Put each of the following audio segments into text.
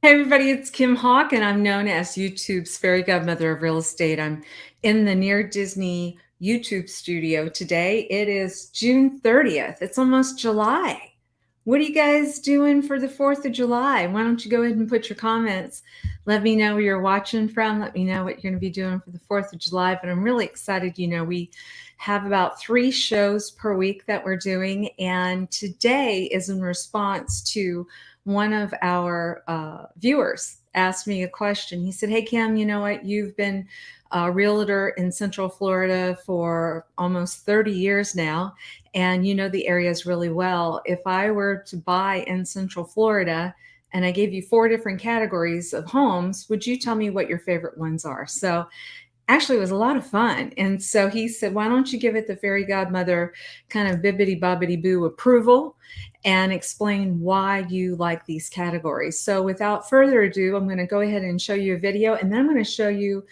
Hey everybody, it's Kim Hawk, and I'm known as YouTube's fairy godmother of real estate. I'm in the Near Disney YouTube studio today. It is June 30th. It's almost July. What are you guys doing for the 4th of July? Why don't you go ahead and put your comments? Let me know where you're watching from. Let me know what you're going to be doing for the 4th of July. But I'm really excited. We have about 3 shows per week that we're doing. And today is in response to one of our viewers asked me a question. He said, "Hey, Kim, you know what? You've been a realtor in Central Florida for almost 30 years now, and you know the areas really well. If I were to buy in Central Florida and I gave you 4 different categories of homes, would you tell me what your favorite ones are?" So actually, it was a lot of fun. And so he said, "Why don't you give it the fairy godmother kind of bibbity bobbity boo approval and explain why you like these categories?" So without further ado, I'm going to go ahead and show you a video, and then I'm going to show you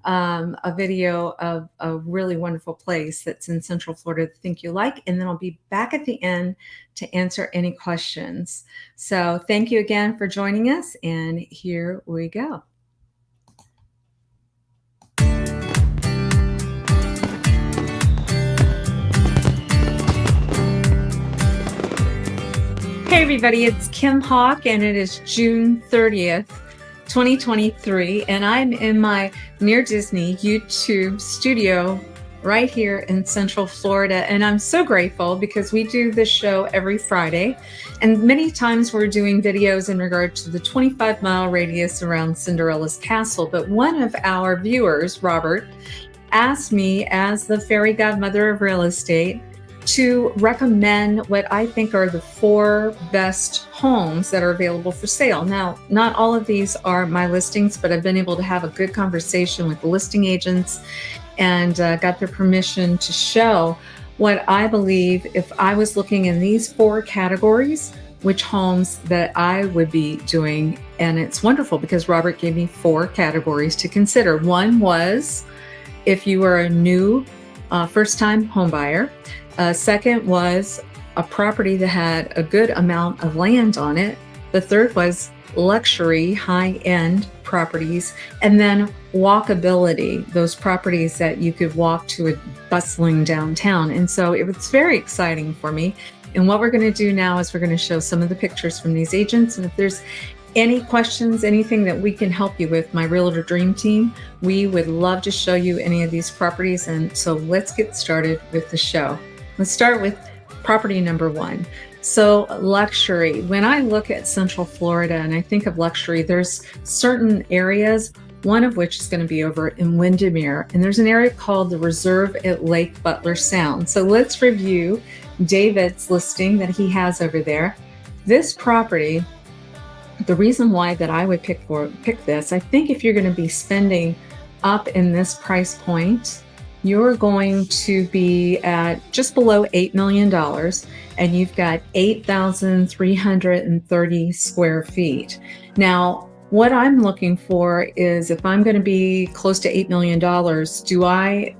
a video of a really wonderful place that's in Central Florida that I think you like. And then I'll be back at the end to answer any questions. So thank you again for joining us. And here we go. Hey everybody, it's Kim Hawk, and it is June 30th, 2023, and I'm in my Near Disney YouTube studio right here in Central Florida. And I'm so grateful because we do this show every Friday, and many times we're doing videos in regard to the 25-mile radius around Cinderella's castle. But one of our viewers, Robert, asked me, as the fairy godmother of real estate, to recommend what I think are the 4 best homes that are available for sale. Now, not all of these are my listings, but I've been able to have a good conversation with the listing agents and got their permission to show what I believe, if I was looking in these 4 categories, which homes that I would be doing. And it's wonderful because Robert gave me 4 categories to consider. One was if you were a new first-time home buyer. Second was a property that had a good amount of land on it. The third was luxury, high-end properties. And then walkability, those properties that you could walk to a bustling downtown. And so it was very exciting for me. And what we're going to do now is we're going to show some of the pictures from these agents. And if there's any questions, anything that we can help you with, my Realtor Dream Team, we would love to show you any of these properties. And so let's get started with the show. Let's start with property number 1. So luxury. When I look at Central Florida and I think of luxury, there's certain areas, one of which is going to be over in Windermere. And there's an area called the Reserve at Lake Butler Sound. So let's review David's listing that he has over there. This property, the reason why that I would pick this, I think if you're going to be spending up in this price point, you're going to be at just below $8 million, and you've got 8,330 square feet. Now, what I'm looking for is, if I'm going to be close to $8 million,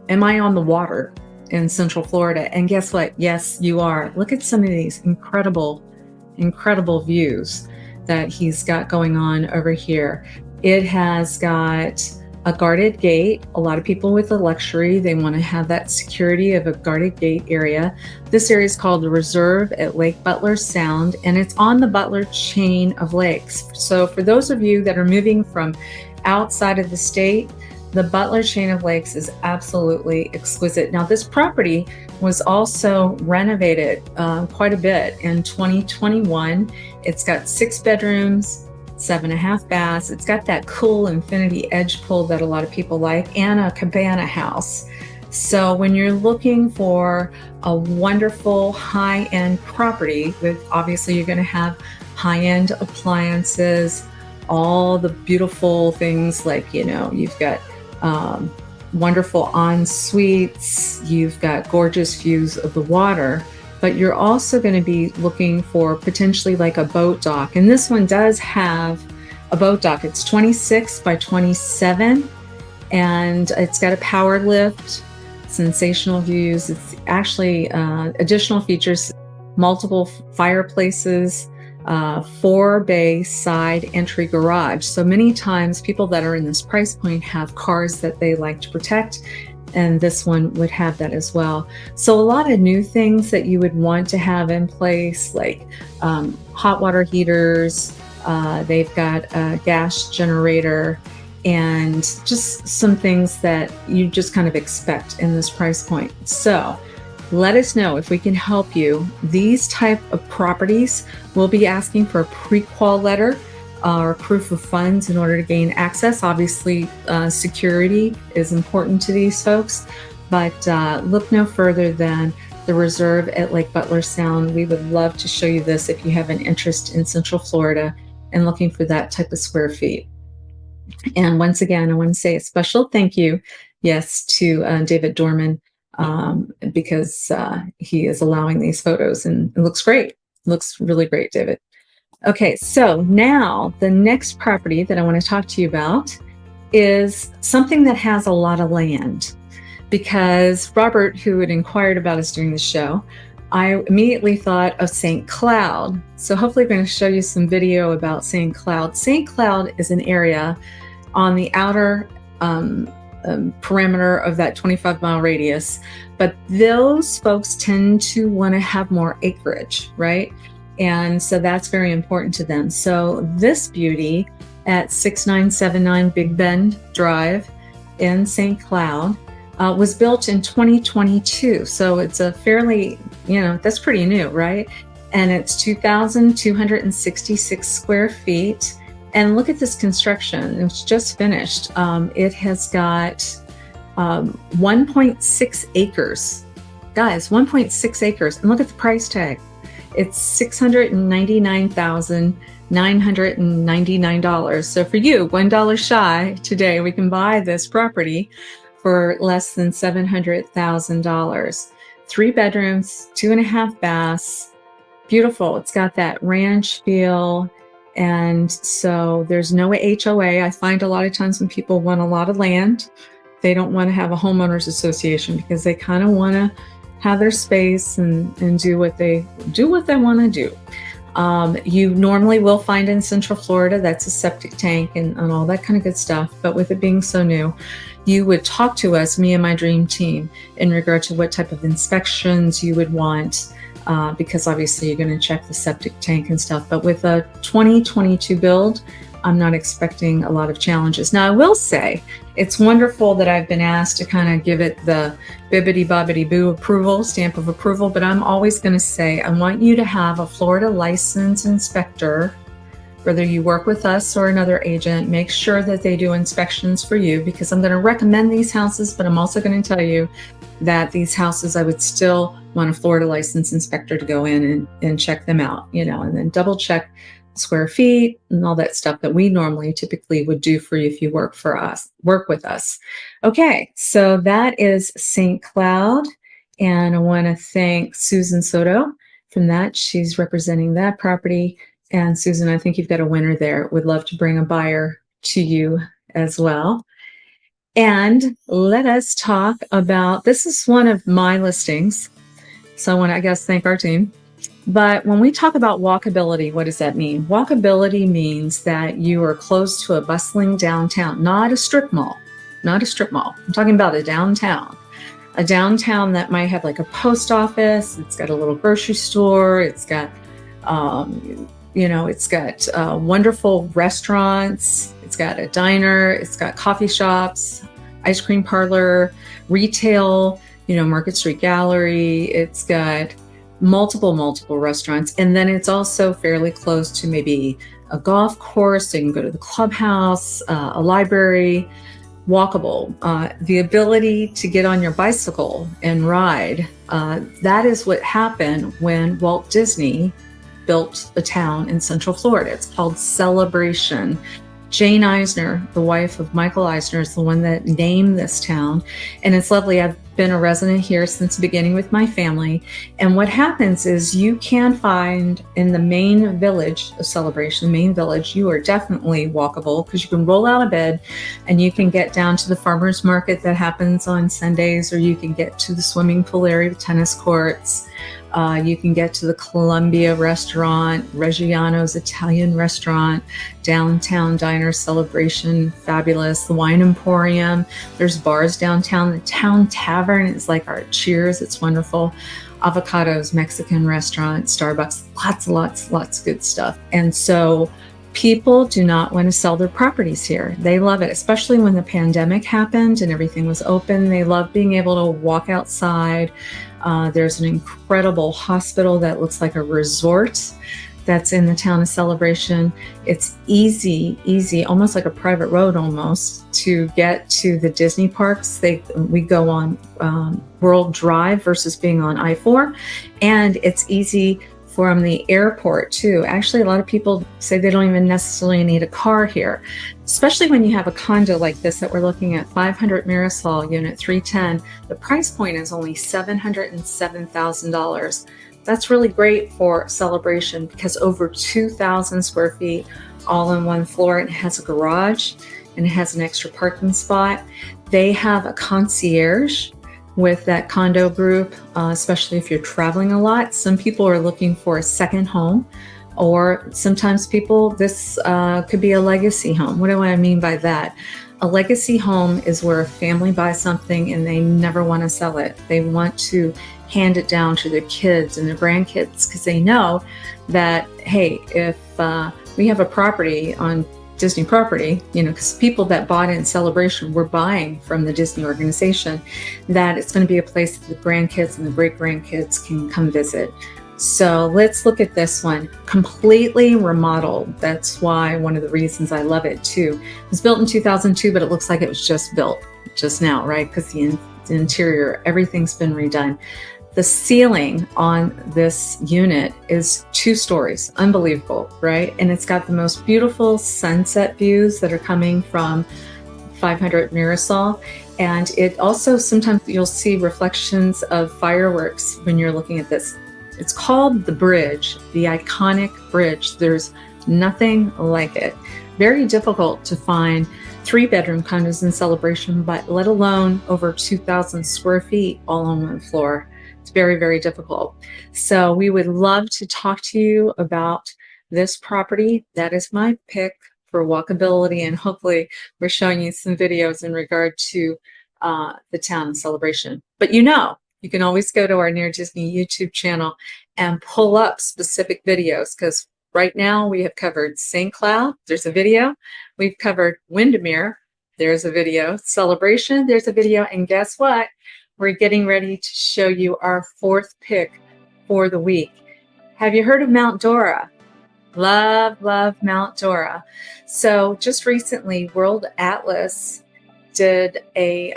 am I on the water in Central Florida? And guess what? Yes, you are. Look at some of these incredible views that he's got going on over here. It has got a guarded gate. A lot of people with the luxury, they want to have that security of a guarded gate area. This area is called the Reserve at Lake Butler Sound, and it's on the Butler chain of lakes. So for those of you that are moving from outside of the state, the Butler chain of lakes is absolutely exquisite. Now, this property was also renovated quite a bit in 2021. It's got 6 bedrooms, 7.5 baths. It's got that cool infinity edge pull that a lot of people like, and a cabana house. So when you're looking for a wonderful high-end property, with obviously you're going to have high-end appliances, all the beautiful things like, you've got wonderful en-suites, you've got gorgeous views of the water, but you're also going to be looking for potentially like a boat dock. And this one does have a boat dock. It's 26 by 27, and it's got a power lift, sensational views. It's actually additional features, multiple fireplaces, 4-bay side entry garage. So many times people that are in this price point have cars that they like to protect, and this one would have that as well. So a lot of new things that you would want to have in place, like hot water heaters. They've got a gas generator, and just some things that you just kind of expect in this price point. So let us know if we can help you. These type of properties will be asking for a pre-qual letter or proof of funds in order to gain access. Obviously, security is important to these folks, but look no further than the reserve at Lake Butler Sound. We would love to show you this if you have an interest in Central Florida and looking for that type of square feet. And once again, I want to say a special thank you, yes, to David Dorman, because he is allowing these photos, and it looks great. It looks really great, David. Okay, so now the next property that I want to talk to you about is something that has a lot of land, because Robert, who had inquired about us during the show, I immediately thought of St. Cloud. So hopefully I'm going to show you some video about St. Cloud. St. Cloud is an area on the outer perimeter of that 25-mile radius, but those folks tend to want to have more acreage, right? And so that's very important to them. So this beauty at 6979 Big Bend Drive in St. Cloud was built in 2022. So it's a fairly, that's pretty new, right? And it's 2,266 square feet. And look at this construction. It's just finished. It has got 1.6 acres. Guys, 1.6 acres. And look at the price tag. It's $699,999. So for you, $1 shy today, we can buy this property for less than $700,000. 3 bedrooms, 2.5 baths. Beautiful. It's got that ranch feel. And so there's no HOA. I find a lot of times when people want a lot of land, they don't want to have a homeowners association because they kind of want to have their space and do what they want to do. You normally will find in Central Florida, that's a septic tank and all that kind of good stuff. But with it being so new, you would talk to us, me and my dream team, in regard to what type of inspections you would want, because obviously you're going to check the septic tank and stuff. But with a 2022 build, I'm not expecting a lot of challenges. Now, I will say it's wonderful that I've been asked to kind of give it the bibbity bobbity boo approval, stamp of approval, but I'm always going to say I want you to have a Florida licensed inspector, whether you work with us or another agent. Make sure that they do inspections for you, because I'm going to recommend these houses, but I'm also going to tell you that these houses, I would still want a Florida licensed inspector to go in and check them out, and then double check square feet and all that stuff that we normally typically would do for you if you work with us. Okay, so that is St. Cloud, and I want to thank Susan Soto from that. She's representing that property. And Susan, I think you've got a winner there. Would love to bring a buyer to you as well. And let us talk about, this is one of my listings, so I want to, thank our team. But when we talk about walkability, what does that mean? Walkability means that you are close to a bustling downtown, not a strip mall, I'm talking about a downtown that might have like a post office. It's got a little grocery store. It's got, it's got wonderful restaurants. It's got a diner. It's got coffee shops, ice cream parlor, retail, Market Street Gallery. It's got multiple restaurants. And then it's also fairly close to maybe a golf course. So you can go to the clubhouse, a library, walkable, the ability to get on your bicycle and ride. That is what happened when Walt Disney built a town in Central Florida. It's called Celebration. Jane Eisner, the wife of Michael Eisner, is the one that named this town. And it's lovely. I've been a resident here since the beginning with my family. And what happens is you can find in the main village of Celebration, main village, you are definitely walkable because you can roll out of bed and you can get down to the farmer's market that happens on Sundays, or you can get to the swimming pool area, tennis courts. You can get to the Columbia restaurant, Reggiano's Italian restaurant, downtown diner Celebration, fabulous. The Wine Emporium, there's bars downtown. The Town Tavern is like our Cheers, it's wonderful. Avocados, Mexican restaurant, Starbucks, lots of good stuff. And so people do not want to sell their properties here. They love it, especially when the pandemic happened and everything was open. They love being able to walk outside. There's an incredible hospital that looks like a resort that's in the town of Celebration. It's easy, almost like a private road almost, to get to the Disney parks. We go on World Drive versus being on I-4, and it's easy from the airport too. Actually, a lot of people say they don't even necessarily need a car here, especially when you have a condo like this that we're looking at, 500 Mirasol, unit 310. The price point is only $707,000. That's really great for Celebration because over 2,000 square feet all in one floor. It has a garage and it has an extra parking spot. They have a concierge with that condo group, especially if you're traveling a lot. Some people are looking for a second home, or sometimes this could be a legacy home. What do I mean by that? A legacy home is where a family buys something and they never want to sell it. They want to hand it down to their kids and their grandkids because they know that, hey, if we have a property on Disney property, because people that bought it in Celebration were buying from the Disney organization, that it's going to be a place that the grandkids and the great-grandkids can come visit. So let's look at this one. Completely remodeled. That's why one of the reasons I love it too. It was built in 2002, but it looks like it was just built just now, right? Because the interior, everything's been redone. The ceiling on this unit is 2 stories. Unbelievable, right? And it's got the most beautiful sunset views that are coming from 500 Mirasol. And it also, sometimes you'll see reflections of fireworks when you're looking at this. It's called the bridge, the iconic bridge. There's nothing like it. Very difficult to find 3-bedroom condos in Celebration, but let alone over 2,000 square feet all on one floor. It's very, very difficult. So we would love to talk to you about this property. That is my pick for walkability, and hopefully we're showing you some videos in regard to the town of Celebration. But you can always go to our Near Disney YouTube channel and pull up specific videos, because right now we have covered St. Cloud, there's a video. We've covered Windermere, there's a video. Celebration, there's a video. And guess what? We're getting ready to show you our 4th pick for the week. Have you heard of Mount Dora? Love Mount Dora. So just recently, World Atlas did they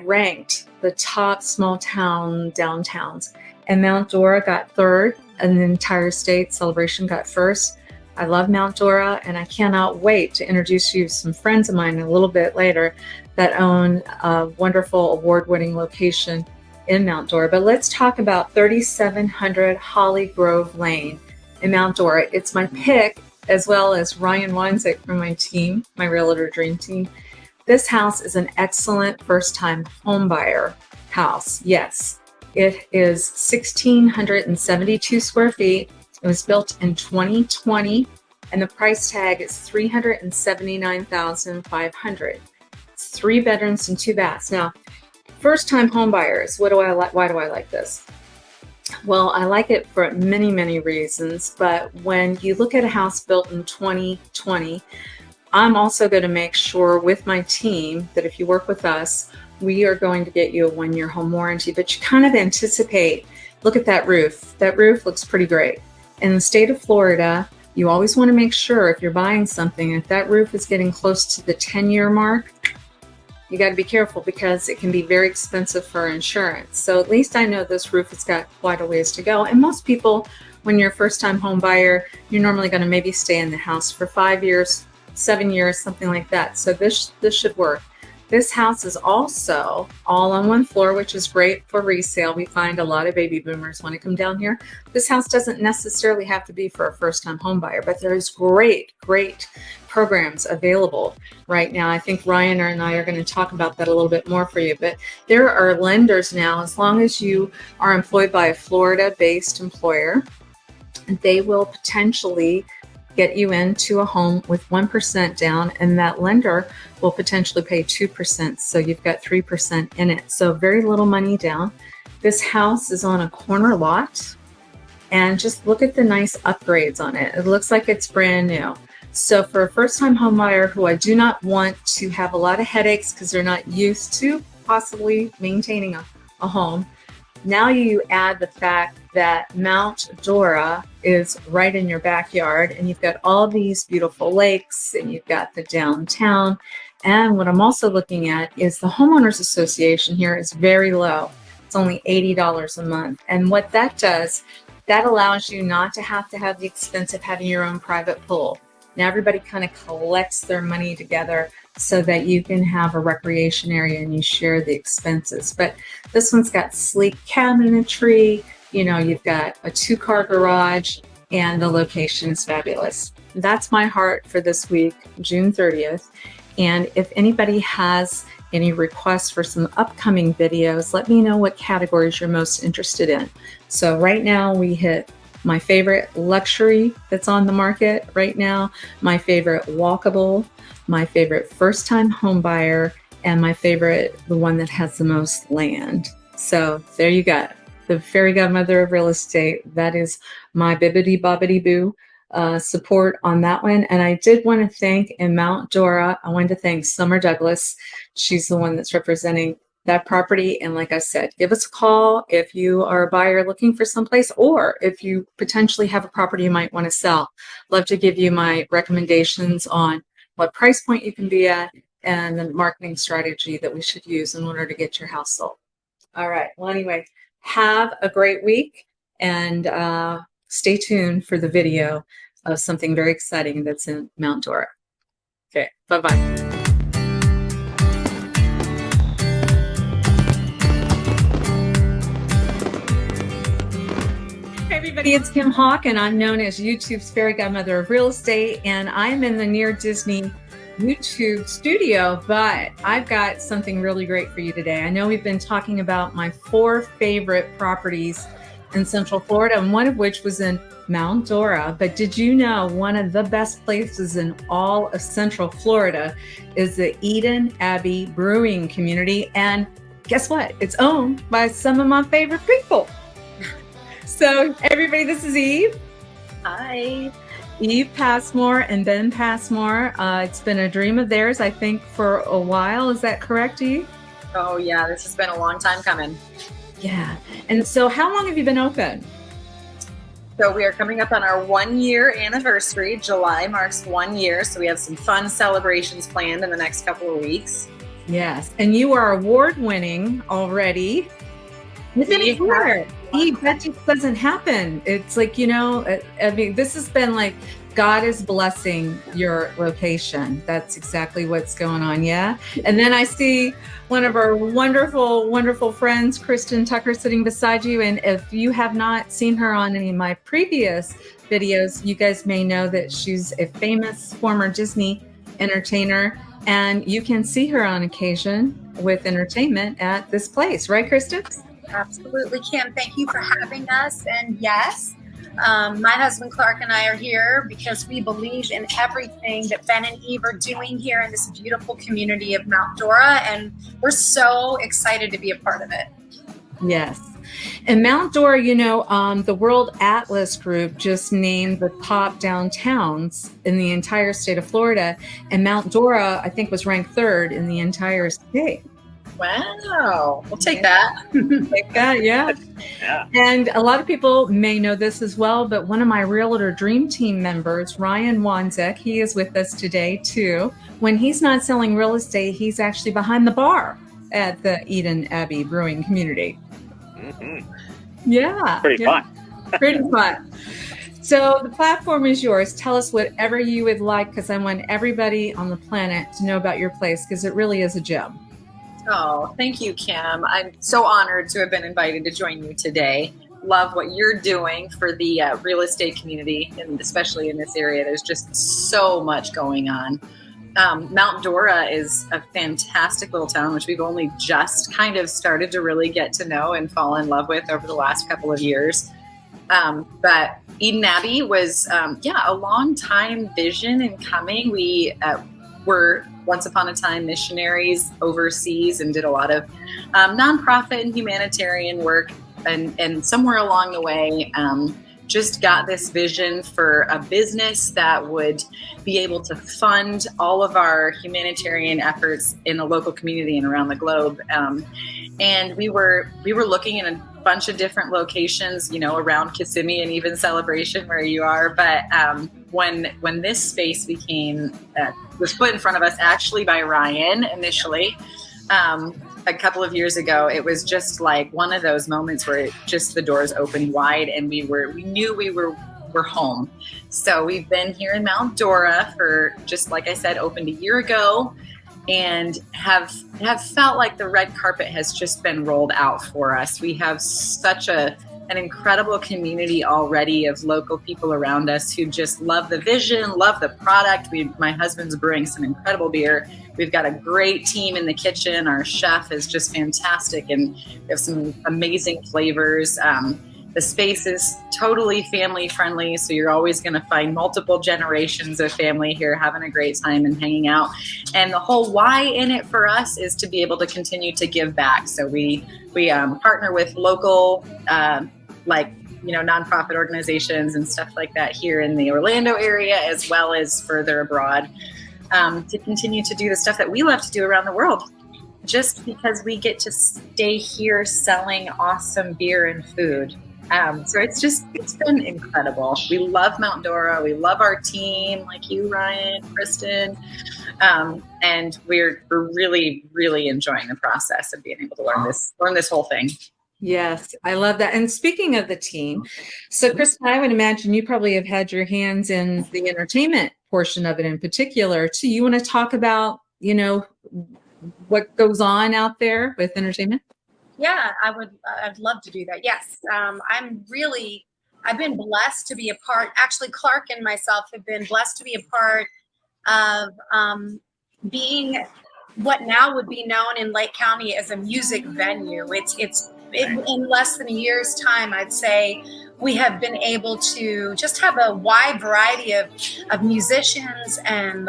ranked the top small town downtowns, and Mount Dora got 3rd in the entire state. Celebration got 1st. I love Mount Dora, and I cannot wait to introduce you to some friends of mine a little bit later that own a wonderful award-winning location in Mount Dora. But let's talk about 3700 Holly Grove Lane in Mount Dora. It's my pick, as well as Ryan Wanzik from my team, my Realtor Dream Team. This house is an excellent first-time home buyer house. Yes, it is 1,672 square feet. It was built in 2020, and the price tag is $379,500. It's 3 bedrooms and 2 baths. Now, first-time home buyers, what do I like? Why do I like this? Well, I like it for many reasons, but when you look at a house built in 2020, I'm also going to make sure with my team that if you work with us, we are going to get you a 1-year home warranty, but you kind of anticipate, look at that roof. That roof looks pretty great. In the state of Florida, you always want to make sure if you're buying something, if that roof is getting close to the 10-year mark, you got to be careful because it can be very expensive for insurance. So at least I know this roof has got quite a ways to go. And most people, when you're a first-time home buyer, you're normally going to maybe stay in the house for 5 years, 7 years, something like that. So this should work. This house is also all on one floor, which is great for resale. We find a lot of baby boomers want to come down here. This house doesn't necessarily have to be for a first-time home buyer, but there's great programs available right now. I think Ryan and I are going to talk about that a little bit more for you, but there are lenders now, as long as you are employed by a Florida-based employer, they will potentially get you into a home with 1% down, and that lender will potentially pay 2%. So you've got 3% in it. So very little money down. This house is on a corner lot, and just look at the nice upgrades on it. It looks like it's brand new. So for a first-time home buyer who I do not want to have a lot of headaches because they're not used to possibly maintaining a home, now you add the fact that Mount Dora is right in your backyard, and you've got all these beautiful lakes, and you've got the downtown. And what I'm also looking at is the homeowners association here is very low. It's only $80 a month. And what that does, that allows you not to have the expense of having your own private pool. Now everybody kind of collects their money together so that you can have a recreation area and you share the expenses. But this one's got sleek cabinetry, you know, you've got a 2-car garage, and the location is fabulous. That's my heart for this week, June 30th. And if anybody has any requests for some upcoming videos, let me know what categories you're most interested in. So right now we hit my favorite luxury that's on the market right now, my favorite walkable, my favorite first-time home buyer, and my favorite, the one that has the most land. So there you go. The fairy godmother of real estate. That is my bibbidi-bobbidi-boo support on that one. And I did want to thank, in Mount Dora, I wanted to thank Summer Douglas. She's the one that's representing that property. And like I said, give us a call if you are a buyer looking for someplace, or if you potentially have a property you might want to sell. Love to give you my recommendations on what price point you can be at and the marketing strategy that we should use in order to get your house sold. All right. Well, anyway, have a great week, and stay tuned for the video of something very exciting that's in Mount Dora. Okay. Bye-bye. Hey everybody, it's Kim Hawk, and I'm known as YouTube's fairy godmother of real estate, and I'm in the Near Disney YouTube studio, but I've got something really great for you today. I know we've been talking about my 4 favorite properties in Central Florida, and one of which was in Mount Dora. But did you know one of the best places in all of Central Florida is the Eden Abbey Brewing Community? And guess what? It's owned by some of my favorite people. So everybody, this is Eve. Hi. Eve Passmore and Ben Passmore. It's been a dream of theirs, I think, for a while. Is that correct, Eve? Oh yeah, this has been a long time coming. Yeah. And so how long have you been open? So we are coming up on our 1-year anniversary. July marks 1 year. So we have some fun celebrations planned in the next couple of weeks. Yes. And you are award-winning already. Within a year. Eve, that just doesn't happen. It's like, you know, I mean, this has been like God is blessing your location. That's exactly what's going on. Yeah. And then I see one of our wonderful, wonderful friends, Kristen Tucker, sitting beside you. And if you have not seen her on any of my previous videos, you guys may know that she's a famous former Disney entertainer, and you can see her on occasion with entertainment at this place. Right, Kristen? Absolutely, Kim. Thank you for having us. And yes, my husband Clark and I are here because we believe in everything that Ben and Eve are doing here in this beautiful community of Mount Dora, and we're so excited to be a part of it. Yes. And Mount Dora, you know, the World Atlas Group just named the top downtowns in the entire state of Florida, and Mount Dora, I think, was ranked 3rd in the entire state. Wow. We'll take that. Take that, yeah. And a lot of people may know this as well, but one of my Realtor Dream Team members, Ryan Wanzek, he is with us today too. When he's not selling real estate, he's actually behind the bar at the Eden Abbey Brewing Community. Mm-hmm. Yeah. Pretty fun. Pretty fun. So the platform is yours. Tell us whatever you would like, because I want everybody on the planet to know about your place, because it really is a gem. Oh, thank you, Kim. I'm so honored to have been invited to join you today. Love what you're doing for the real estate community, and especially in this area. There's just so much going on. Mount Dora is a fantastic little town, which we've only just kind of started to really get to know and fall in love with over the last couple of years. But Eden Abbey was, a long time vision in coming. We were once upon a time missionaries overseas and did a lot of nonprofit and humanitarian work. And somewhere along the way, just got this vision for a business that would be able to fund all of our humanitarian efforts in the local community and around the globe. And we were looking in a bunch of different locations, around Kissimmee and even Celebration where you are. But when this space was put in front of us actually by Ryan initially, a couple of years ago, it was just like one of those moments where the doors opened wide, and we knew we were home. So we've been here in Mount Dora for, just like I said, opened a year ago, and have felt like the red carpet has just been rolled out for us. We have such an incredible community already of local people around us who just love the vision, love the product. My husband's brewing some incredible beer. We've got a great team in the kitchen. Our chef is just fantastic, and we have some amazing flavors. The space is totally family friendly, so you're always going to find multiple generations of family here having a great time and hanging out. And the whole why in it for us is to be able to continue to give back. So we partner with local nonprofit organizations and stuff like that here in the Orlando area, as well as further abroad, to continue to do the stuff that we love to do around the world, just because we get to stay here selling awesome beer and food. So it's been incredible. We love Mount Dora. We love our team, like you, Ryan, Kristen. And we're really, really enjoying the process of being able to learn this whole thing. Yes, I love that. And speaking of the team, so Kristen, I would imagine you probably have had your hands in the entertainment portion of it in particular too. You want to talk about, what goes on out there with entertainment? Yeah, I'd love to do that. Yes. I've been blessed to be a part, actually Clark and myself have been blessed to be a part of being what now would be known in Lake County as a music venue. In less than a year's time, I'd say we have been able to just have a wide variety of musicians, and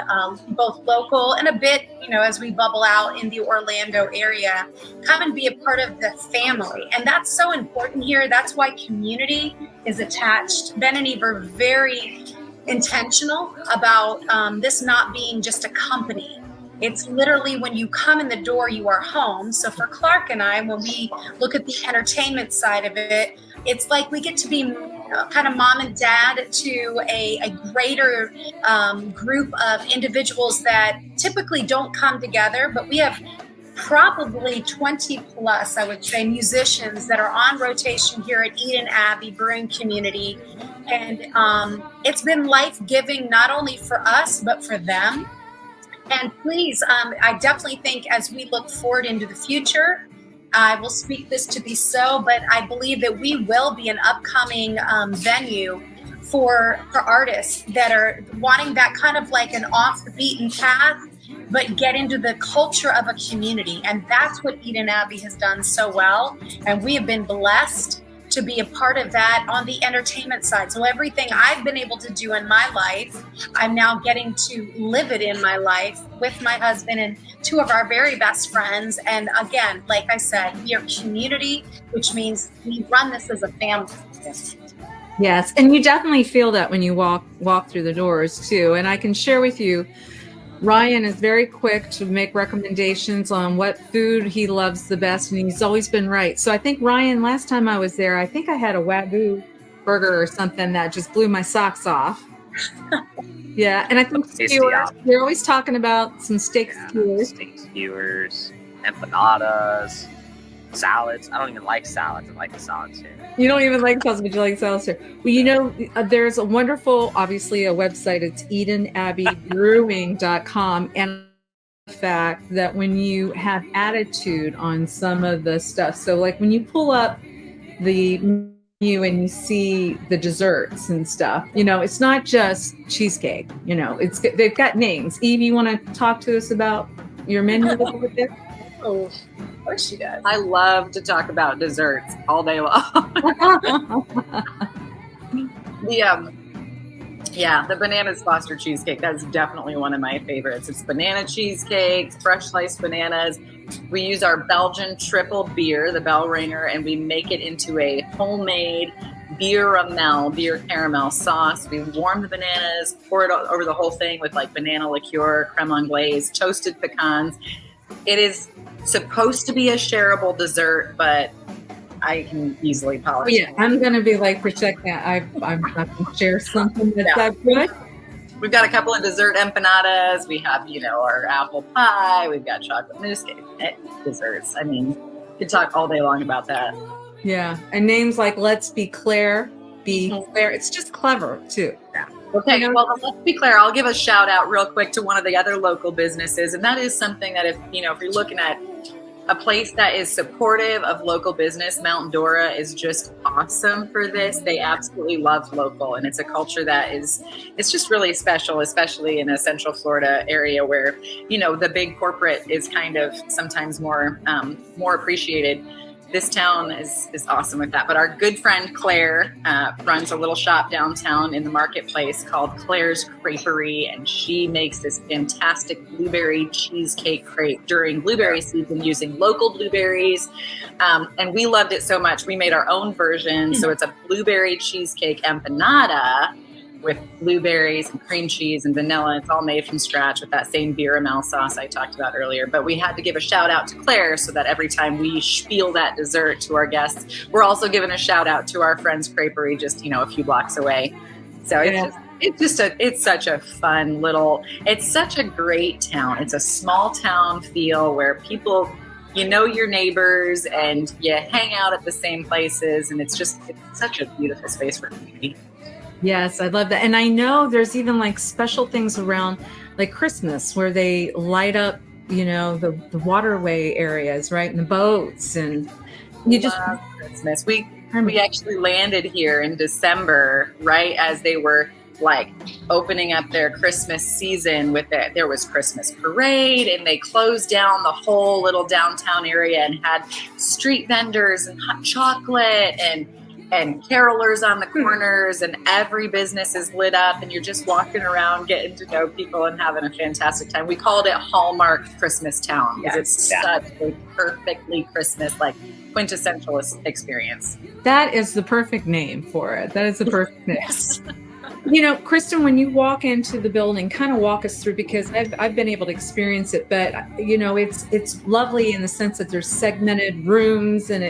both local and a bit, as we bubble out in the Orlando area, come and be a part of the family. And that's so important here. That's why community is attached. Ben and Eve are very intentional about this not being just a company. It's literally when you come in the door, you are home. So for Clark and I, when we look at the entertainment side of it, it's like we get to be kind of mom and dad to a greater group of individuals that typically don't come together. But we have probably 20 plus, I would say, musicians that are on rotation here at Eden Abbey Brewing Community. And it's been life-giving, not only for us, but for them. And please, I definitely think as we look forward into the future, I will speak this to be so, but I believe that we will be an upcoming venue for artists that are wanting that kind of like an off the beaten path, but get into the culture of a community. And that's what Eden Abbey has done so well. And we have been blessed to be a part of that on the entertainment side. So everything I've been able to do in my life, I'm now getting to live it in my life with my husband and two of our very best friends. And again, like I said, we are community, which means we run this as a family. Yes, and you definitely feel that when you walk through the doors too. And I can share with you, Ryan is very quick to make recommendations on what food he loves the best, and he's always been right. So I think, Ryan, last time I was there, I think I had a Wagyu burger or something that just blew my socks off. Yeah, and I think skewers, you're always talking about some steak skewers. Steak skewers, empanadas. salads. I don't even like salads. I like the salads here. You don't even like salads, but you like salads here. Well, you know, there's a wonderful, obviously, a website. It's EdenAbbeyBrewing.com. And the fact that when you have attitude on some of the stuff, so like when you pull up the menu and you see the desserts and stuff, you know, it's not just cheesecake. You know, they've got names. Eve, you want to talk to us about your menu a little bit? Oh, of course she does. I love to talk about desserts all day long. The bananas Foster cheesecake, that's definitely one of my favorites. It's banana cheesecake, fresh sliced bananas. We use our Belgian triple beer, the Bell Ringer, and we make it into a homemade beer caramel sauce. We warm the bananas, pour it over the whole thing with like banana liqueur, creme anglaise, toasted pecans. It is supposed to be a shareable dessert, but I can easily polish it. Yeah, I'm going to be like, protect that. I'm not going to share something that's that good. We've got a couple of dessert empanadas. We have, you know, our apple pie. We've got chocolate mousse cake, desserts. I mean, you could talk all day long about that. Yeah, and names like Let's Be Claire, it's just clever too. Yeah. Okay, well, let's be clear. I'll give a shout out real quick to one of the other local businesses, and that is something that if you're looking at a place that is supportive of local business, Mount Dora is just awesome for this. They absolutely love local, and it's a culture that it's just really special, especially in a Central Florida area where, you know, the big corporate is kind of sometimes more appreciated. This town is awesome with that. But our good friend Claire runs a little shop downtown in the marketplace called Claire's Creperie, and she makes this fantastic blueberry cheesecake crepe during blueberry season using local blueberries. And we loved it so much. We made our own version. So it's a blueberry cheesecake empanada with blueberries and cream cheese and vanilla. It's all made from scratch with that same caramel sauce I talked about earlier. But we had to give a shout out to Claire so that every time we spiel that dessert to our guests, we're also giving a shout out to our friend's creperie just, a few blocks away. So it's such a fun it's such a great town. It's a small town feel where people, your neighbors and you hang out at the same places. And it's such a beautiful space for community. Yes, I love that. And I know there's even like special things around like Christmas where they light up, the waterway areas, right? And the boats and you just love Christmas. We actually landed here in December, right as they were like opening up their Christmas season with it. There was Christmas parade and they closed down the whole little downtown area and had street vendors and hot chocolate and carolers on the corners, and every business is lit up and you're just walking around getting to know people and having a fantastic time. We called it Hallmark Christmas Town because it's such a perfectly Christmas, like quintessential experience. That is the perfect name for it. That is the perfect name. Yes. Kristen, when you walk into the building, kind of walk us through, because I've been able to experience it, but it's lovely in the sense that there's segmented rooms and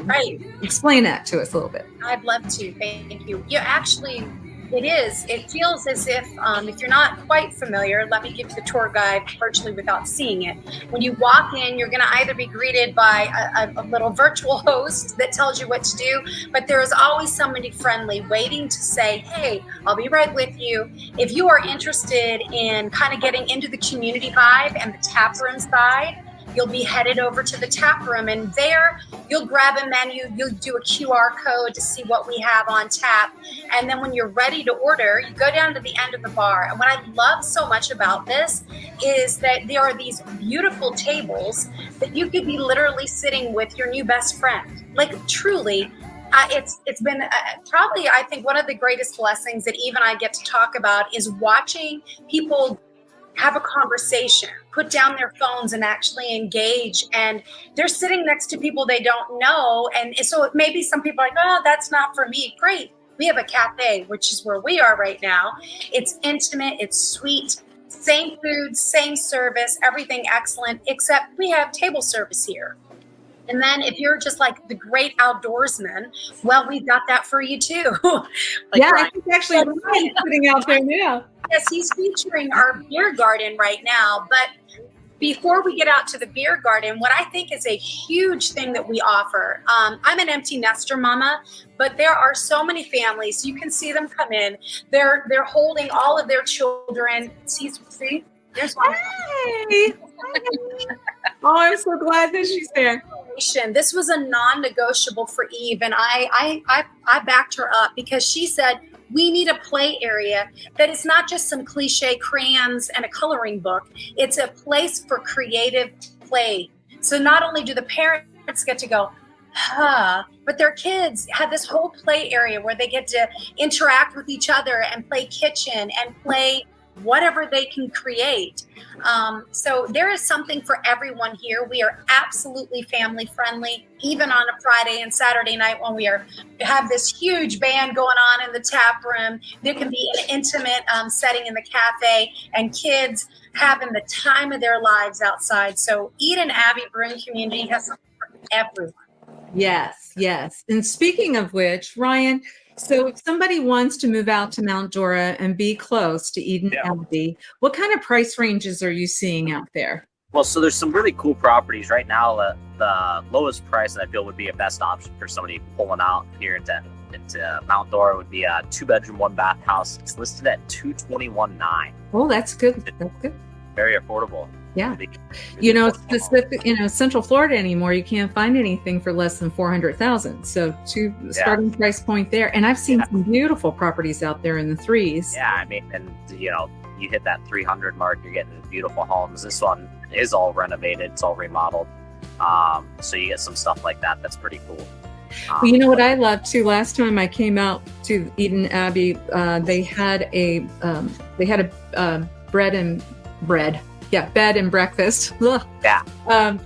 right. Explain that to us a little bit. I'd love to. Thank you. It feels as if you're not quite familiar, let me give you the tour guide virtually without seeing it. When you walk in, you're going to either be greeted by a little virtual host that tells you what to do, but there is always somebody friendly waiting to say, hey, I'll be right with you. If you are interested in kind of getting into the community vibe and the tap room side, you'll be headed over to the tap room, and there you'll grab a menu, you'll do a QR code to see what we have on tap. And then when you're ready to order, you go down to the end of the bar. And what I love so much about this is that there are these beautiful tables that you could be literally sitting with your new best friend. Like truly, it's been probably, I think, one of the greatest blessings that Eve and I get to talk about is watching people have a conversation, put down their phones and actually engage. And they're sitting next to people they don't know. And so maybe some people are like, oh, that's not for me. Great. We have a cafe, which is where we are right now. It's intimate. It's sweet. Same food, same service, everything excellent, except we have table service here. And then if you're just like the great outdoorsman, well, we've got that for you too. I think actually Ryan's sitting out there now. Yes, he's featuring our beer garden right now. But before we get out to the beer garden, what I think is a huge thing that we offer, I'm an empty nester mama, but there are so many families. You can see them come in. They're holding all of their children. See, there's one. Hey. Oh, I'm so glad that she's there. This was a non-negotiable for Eve, and I backed her up because she said we need a play area that is not just some cliche crayons and a coloring book. It's a place for creative play. So not only do the parents get to go, but their kids have this whole play area where they get to interact with each other and play kitchen and play whatever they can create. So there is something for everyone here. We are absolutely family friendly, even on a Friday and Saturday night when we have this huge band going on in the tap room. There can be an intimate setting in the cafe and kids having the time of their lives outside. So Eden Abbey Brewing Community has something for everyone. Yes, yes. And speaking of which, Ryan, so if somebody wants to move out to Mount Dora and be close to Eden Abbey, what kind of price ranges are you seeing out there? Well, so there's some really cool properties right now. The lowest price that I feel would be a best option for somebody pulling out here into Mount Dora would be a 2-bedroom, 1-bath house. It's listed at $221,900. Oh, that's good. That's good. Very affordable. Yeah. Central Florida anymore, you can't find anything for less than $400,000. So starting price point there. And I've seen some beautiful properties out there in the threes. Yeah, I mean, and you hit that 300 mark, you're getting beautiful homes. This one is all renovated, it's all remodeled. So you get some stuff like that. That's pretty cool. Well, you know what I love too? Last time I came out to Eden Abbey, they had a bed and breakfast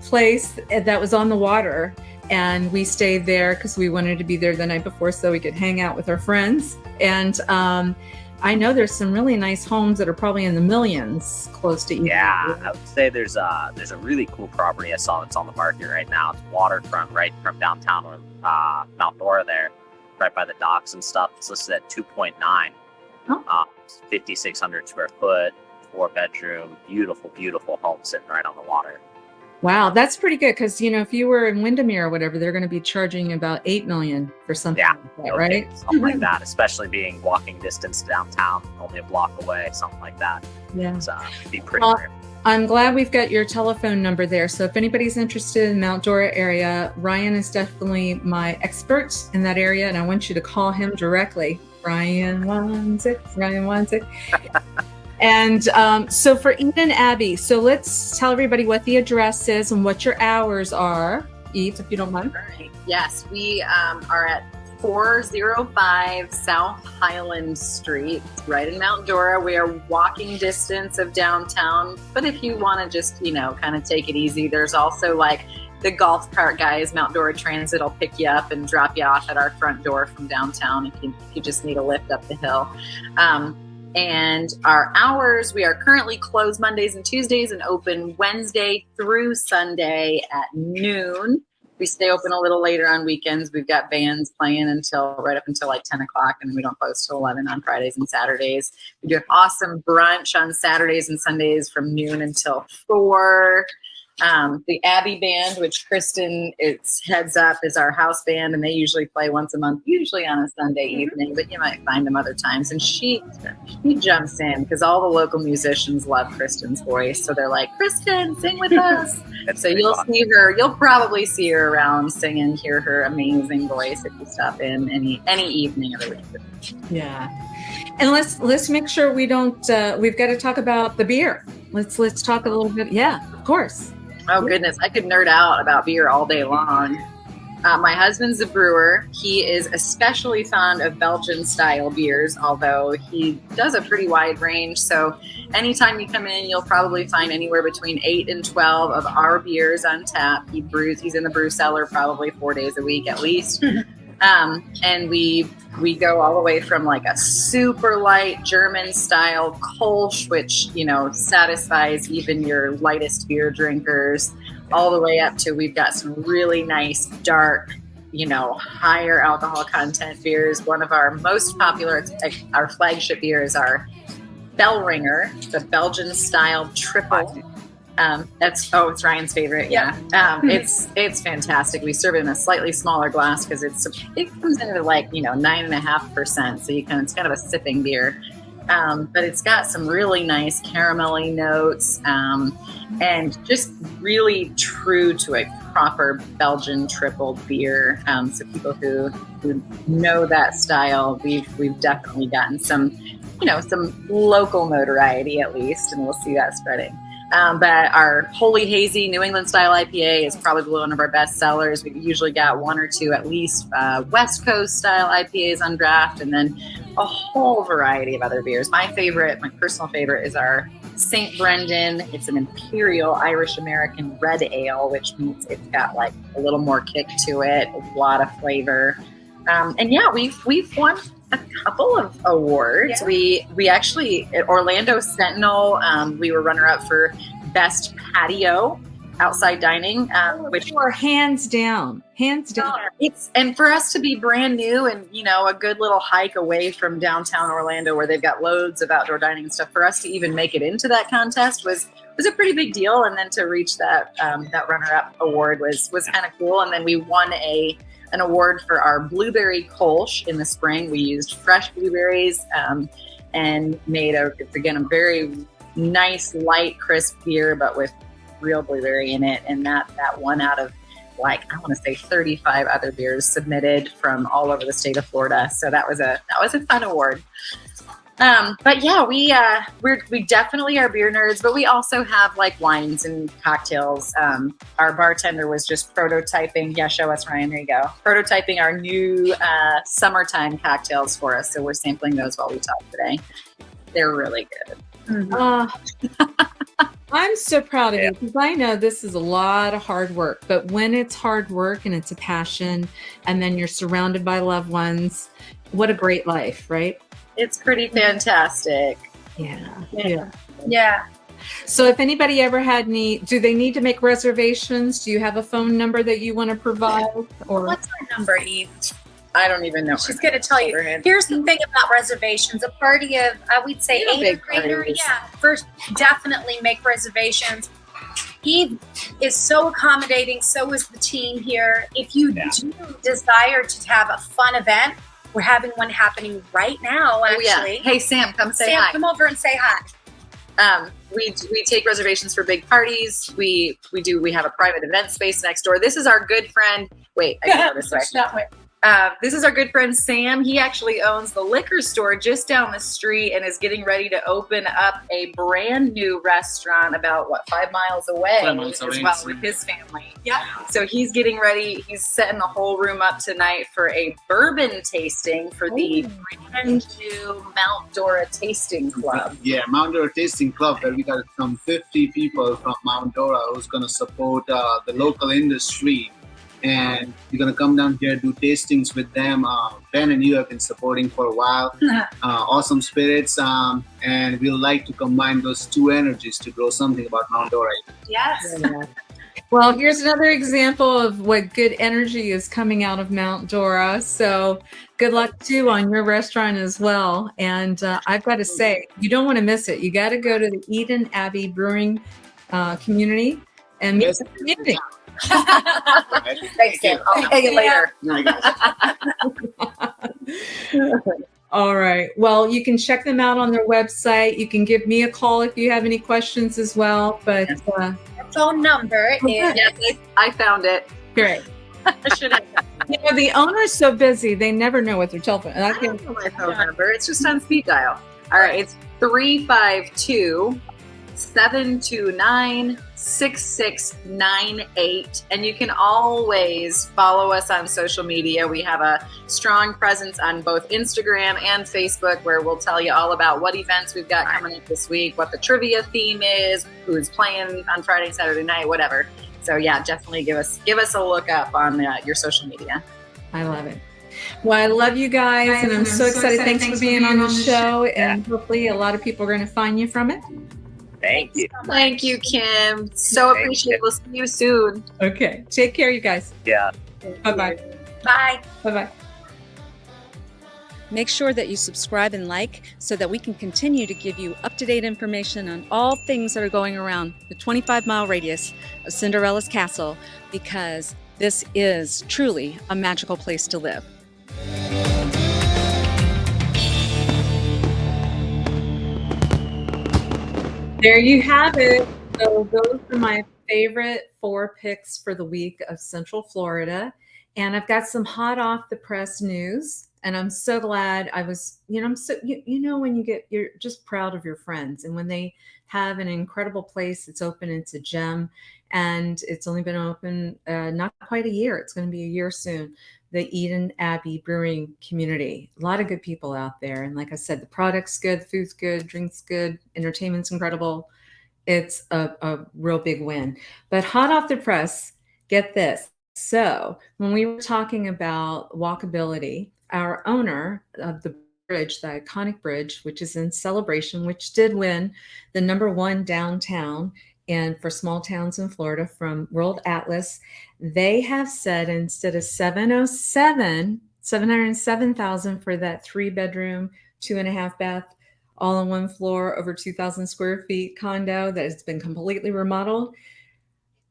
place that was on the water, and we stayed there because we wanted to be there the night before so we could hang out with our friends. And I know there's some really nice homes that are probably in the millions close to Eden. Yeah, I would say there's a really cool property I saw that's on the market right now. It's waterfront right from downtown Mount Dora there, right by the docks and stuff. It's listed at 2.9. 5,600 square foot. 4-bedroom, beautiful home sitting right on the water. Wow, that's pretty good because if you were in Windermere or whatever, they're going to be charging about $8 million for something like that, right? Something like that, especially being walking distance downtown, only a block away, something like that. Yeah, so it'd be pretty rare. I'm glad we've got your telephone number there. So if anybody's interested in Mount Dora area, Ryan is definitely my expert in that area, and I want you to call him directly. Ryan wants it. And so for Eden Abbey, so let's tell everybody what the address is and what your hours are, Eve, if you don't mind. All right. Yes, we are at 405 South Highland Street, right in Mount Dora. We are walking distance of downtown, but if you want to just, kind of take it easy, there's also like the golf cart guys, Mount Dora Transit will pick you up and drop you off at our front door from downtown if you just need a lift up the hill. And our hours, we are currently closed Mondays and Tuesdays and open Wednesday through Sunday at noon. We stay open a little later on weekends. We've got bands playing right up until like 10 o'clock, and we don't close till 11 on Fridays and Saturdays. We do an awesome brunch on Saturdays and Sundays from noon until 4. The Abbey Band, which Kristen heads up, is our house band, and they usually play once a month, usually on a Sunday evening, but you might find them other times. And she jumps in because all the local musicians love Kristen's voice. So they're like, Kristen, sing with us. So you'll probably see her around singing, hear her amazing voice if you stop in any evening of the week. Yeah. And let's make sure we don't, we've got to talk about the beer. Let's talk a little bit. Yeah, of course. Oh, goodness. I could nerd out about beer all day long. My husband's a brewer. He is especially fond of Belgian-style beers, although he does a pretty wide range. So anytime you come in, you'll probably find anywhere between 8 and 12 of our beers on tap. He's in the brew cellar probably 4 days a week at least. And we go all the way from like a super light German style Kolsch, which, satisfies even your lightest beer drinkers, all the way up to we've got some really nice dark, higher alcohol content beers. One of our most popular, our flagship beer is our Bellringer, the Belgian style triple It's Ryan's favorite. Yeah. It's fantastic. We serve it in a slightly smaller glass because it comes into like, 9.5%. So it's kind of a sipping beer. But it's got some really nice caramelly notes, and just really true to a proper Belgian triple beer. So people who know that style, we've definitely gotten some local notoriety at least, and we'll see that spreading. But our Holy Hazy New England style IPA is probably one of our best sellers. We've usually got one or two at least West Coast style IPAs on draft, and then a whole variety of other beers. My personal favorite is our St. Brendan. It's an Imperial Irish American red ale, which means it's got like a little more kick to it, a lot of flavor. And yeah, we've won a couple of awards. Yeah. We actually at Orlando Sentinel, we were runner up for best patio outside dining, which were hands down. And for us to be brand new and a good little hike away from downtown Orlando where they've got loads of outdoor dining and stuff, for us to even make it into that contest was a pretty big deal. And then to reach that runner up award was kind of cool. And then we won an award for our blueberry kolsch in the spring. We used fresh blueberries and made a very nice, light, crisp beer, but with real blueberry in it. And that one out of I want to say 35 other beers submitted from all over the state of Florida. So that was a fun award. But yeah, we definitely are beer nerds, but we also have like wines and cocktails. Our bartender was just prototyping. Yeah, show us, Ryan. There you go. Prototyping our new summertime cocktails for us. So we're sampling those while we talk today. They're really good. Mm-hmm. I'm so proud of you because I know this is a lot of hard work, but when it's hard work and it's a passion and then you're surrounded by loved ones, what a great life, right? It's pretty fantastic. Yeah. So if anybody ever had do they need to make reservations? Do you have a phone number that you want to provide? Or what's our number, Eve? I don't even know. She's going to tell you. Here's the thing about reservations. A party of, I would say, 8th grader. Yeah. First, definitely make reservations. He is so accommodating. So is the team here. If you do desire to have a fun event, we're having one happening right now, actually. Oh, yeah. Hey, Sam, come say hi. Sam, come over and say hi. We take reservations for big parties. We have a private event space next door. This is our good friend. Wait, I can go this way. That way. This is our good friend Sam. He actually owns the liquor store just down the street and is getting ready to open up a brand new restaurant about 5 miles away as well with his family. Yeah. So he's getting ready. He's setting the whole room up tonight for a bourbon tasting for the brand new Mount Dora Tasting Club. Yeah, Mount Dora Tasting Club, where we got some 50 people from Mount Dora who's going to support the local industry. And you're going to come down here, do tastings with them. Ben and you have been supporting for a while. Awesome spirits. And we'd like to combine those two energies to grow something about Mount Dora. Yes. Yeah. Well, here's another example of what good energy is coming out of Mount Dora. So good luck too on your restaurant as well. And I've got to say, you don't want to miss it. You got to go to the Eden Abbey Brewing community and meet the community. Thanks, Sam. I'll pay you later. All right. Well, you can check them out on their website. You can give me a call if you have any questions as well. But our phone number is. Yes, I found it. Great. I should have. The owner's so busy, they never know what their telephone. I don't know my phone number. It's just on speed dial. All right. It's 352-729-6698. And you can always follow us on social media. We have a strong presence on both Instagram and Facebook, where we'll tell you all about what events we've got coming up this week, what the trivia theme is, who's playing on Friday, Saturday night, whatever. So yeah, definitely give us a look up on your social media. I love it. Well, I love you guys, and I'm so excited. Thanks for being on the show, and hopefully a lot of people are going to find you from it. Thank you. Thank you, Kim. So appreciate it. We'll see you soon. Okay. Take care, you guys. Yeah. Bye-bye. Bye. Bye-bye. Make sure that you subscribe and like so that we can continue to give you up-to-date information on all things that are going around the 25-mile radius of Cinderella's castle, because this is truly a magical place to live. There you have it. So those are my favorite 4 picks for the week of Central Florida. And I've got some hot off the press news. And I'm so glad I was, I'm so, when you're just proud of your friends. And when they have an incredible place, it's open, it's a gem. And it's only been open not quite a year. It's going to be a year soon. The Eden Abbey Brewing Community. A lot of good people out there. And like I said, the product's good, the food's good, drink's good, entertainment's incredible. It's a real big win. But hot off the press, get this. So when we were talking about walkability, our owner of the bridge, the iconic bridge, which is in Celebration, which did win the #1 downtown and for small towns in Florida from World Atlas, they have said instead of 707,000 for that 3-bedroom, 2.5 bath, all on one floor, over 2,000 square feet condo that has been completely remodeled.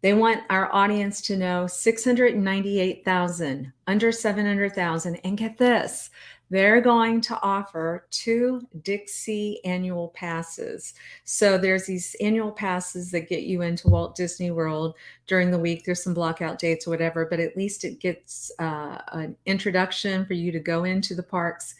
They want our audience to know 698,000, under 700,000. And get this, they're going to offer 2 Dixie annual passes. So there's these annual passes that get you into Walt Disney World during the week. There's some blockout dates or whatever, but at least it gets an introduction for you to go into the parks.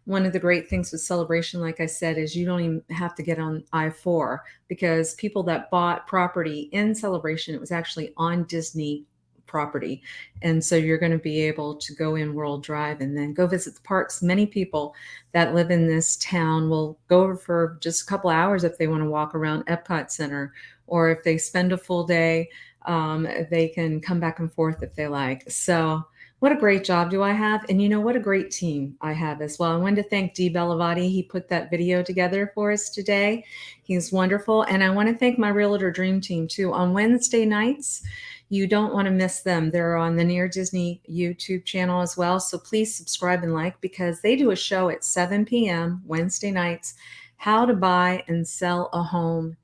One of the great things with Celebration, like I said, is you don't even have to get on I-4, because people that bought property in Celebration, it was actually on Disney property. And so you're going to be able to go in World Drive and then go visit the parks. Many people that live in this town will go over for just a couple hours if they want to walk around Epcot Center, or if they spend a full day, they can come back and forth if they like. So what a great job do I have. And what a great team I have as well. I wanted to thank Dee Bellavati. He put that video together for us today. He's wonderful. And I want to thank my Realtor Dream Team too. On Wednesday nights, you don't want to miss them. They're on the Near Disney YouTube channel as well. So please subscribe and like, because they do a show at 7 p.m. Wednesday nights, how to buy and sell a home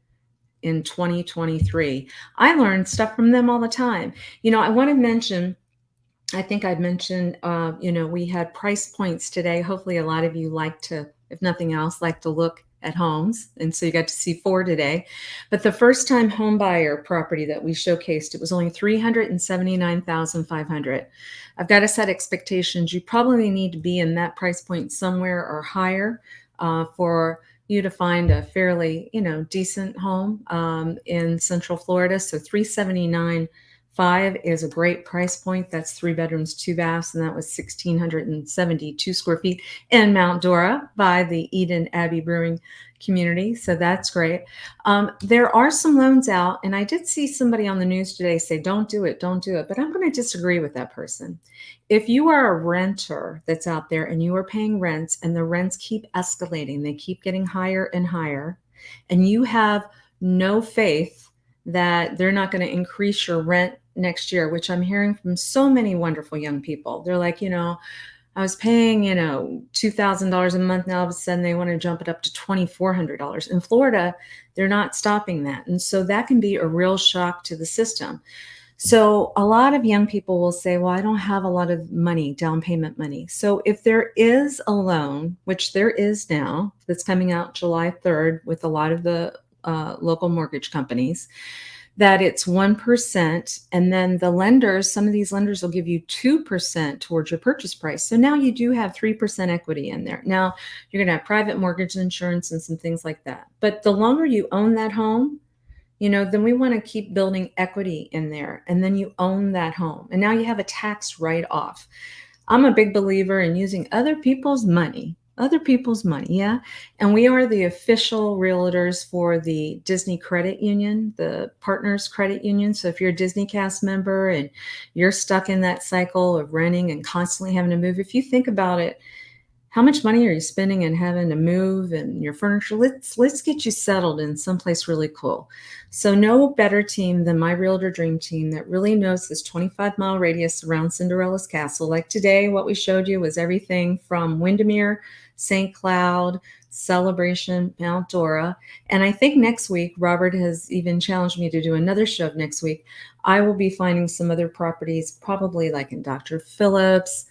in 2023. I learn stuff from them all the time. I want to mention, I think I've mentioned, we had price points today. Hopefully a lot of you like to, if nothing else, like to look at homes. And so you got to see 4 today. But the first time home buyer property that we showcased, it was only $379,500. I've got to set expectations. You probably need to be in that price point somewhere or higher for you to find a fairly, decent home in Central Florida. So $379,500 is a great price point. That's 3 bedrooms, 2 baths, and that was 1,672 square feet in Mount Dora by the Eden Abbey Brewing Community. So that's great. There are some loans out, and I did see somebody on the news today say, don't do it, but I'm going to disagree with that person. If you are a renter that's out there and you are paying rents and the rents keep escalating, they keep getting higher and higher, and you have no faith that they're not going to increase your rent next year, which I'm hearing from so many wonderful young people. They're like, I was paying, $2,000 a month. Now all of a sudden they want to jump it up to $2,400. In Florida, they're not stopping that. And so that can be a real shock to the system. So a lot of young people will say, well, I don't have a lot of money, down payment money. So if there is a loan, which there is now, that's coming out July 3rd with a lot of the local mortgage companies, that it's 1. And then the lenders, some of these lenders will give you 2% towards your purchase price. So now you do have 3% equity in there. Now you're going to have private mortgage insurance and some things like that. But the longer you own that home, then we want to keep building equity in there. And then you own that home. And now you have a tax write-off. I'm a big believer in using other people's money. Yeah. And we are the official realtors for the Disney Credit Union, the Partners Credit Union. So if you're a Disney cast member and you're stuck in that cycle of renting and constantly having to move, if you think about it, how much money are you spending and having to move and your furniture? Let's get you settled in someplace really cool. So no better team than my Realtor Dream Team that really knows this 25-mile radius around Cinderella's castle. Like today, what we showed you was everything from Windermere, St. Cloud, Celebration, Mount Dora. And I think next week, Robert has even challenged me to do another show next week. I will be finding some other properties, probably like in Dr. Phillips,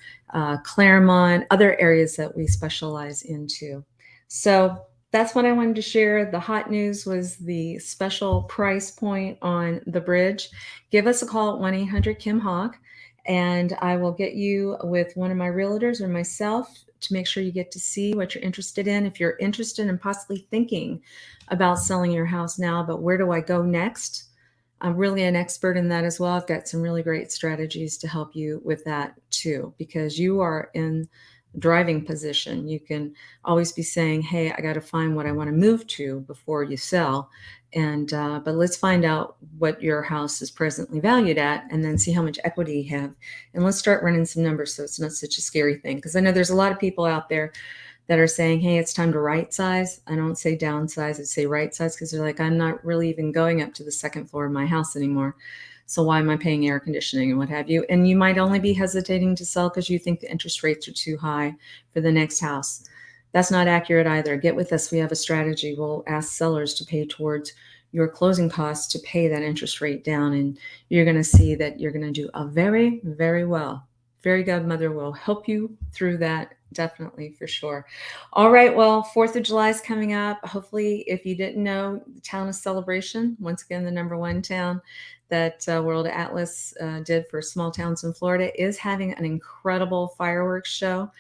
Claremont, other areas that we specialize into. So that's what I wanted to share. The hot news was the special price point on the bridge. Give us a call at 1-800-KIM-HAWK, and I will get you with one of my realtors or myself to make sure you get to see what you're interested in. If you're interested in possibly thinking about selling your house now, but where do I go next? I'm really an expert in that as well. I've got some really great strategies to help you with that too, because you are in driving position. You can always be saying, hey, I got to find what I want to move to before you sell. And but let's find out what your house is presently valued at and then see how much equity you have. And let's start running some numbers so it's not such a scary thing. Because I know there's a lot of people out there that are saying, hey, it's time to right size. I don't say downsize, I say right size, because they're like, I'm not really even going up to the second floor of my house anymore. So why am I paying air conditioning and what have you? And you might only be hesitating to sell because you think the interest rates are too high for the next house. That's not accurate either. Get with us. We have a strategy. We'll ask sellers to pay towards your closing costs to pay that interest rate down. And you're going to see that you're going to do a very, very well. Fairy Godmother will help you through that. Definitely, for sure. All right. Well, 4th of July is coming up. Hopefully, if you didn't know, the town of Celebration, once again, the #1 town that World Atlas did for small towns in Florida, is having an incredible fireworks show.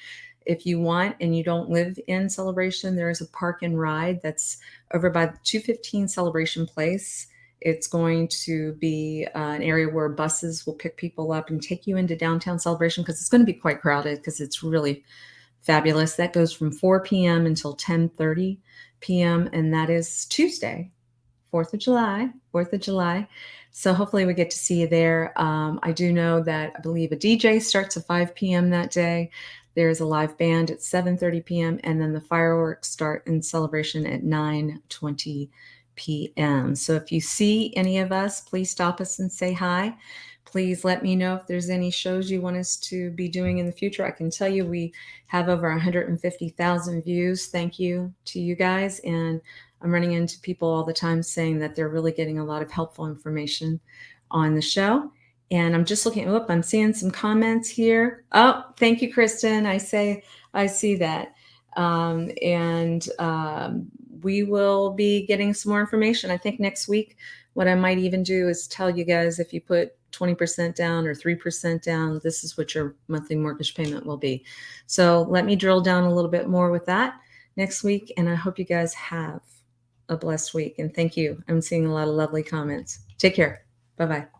If you want and you don't live in Celebration, there is a park and ride that's over by 215 Celebration Place. It's going to be an area where buses will pick people up and take you into downtown Celebration, because it's going to be quite crowded because it's really fabulous. That goes from 4 p.m. until 10:30 p.m. And that is Tuesday, 4th of July, 4th of July. So hopefully we get to see you there. I do know that I believe a DJ starts at 5 p.m. that day. There's a live band at 7:30 p.m. And then the fireworks start in Celebration at 9:20 p.m. So if you see any of us, please stop us and say hi. Please let me know if there's any shows you want us to be doing in the future. I can tell you we have over 150,000 views. Thank you to you guys. And I'm running into people all the time saying that they're really getting a lot of helpful information on the show. And I'm just looking, I'm seeing some comments here. Oh, thank you, Kristen. I see that. We will be getting some more information. I think next week, what I might even do is tell you guys, if you put 20% down or 3% down, this is what your monthly mortgage payment will be. So let me drill down a little bit more with that next week. And I hope you guys have a blessed week. And thank you. I'm seeing a lot of lovely comments. Take care. Bye-bye.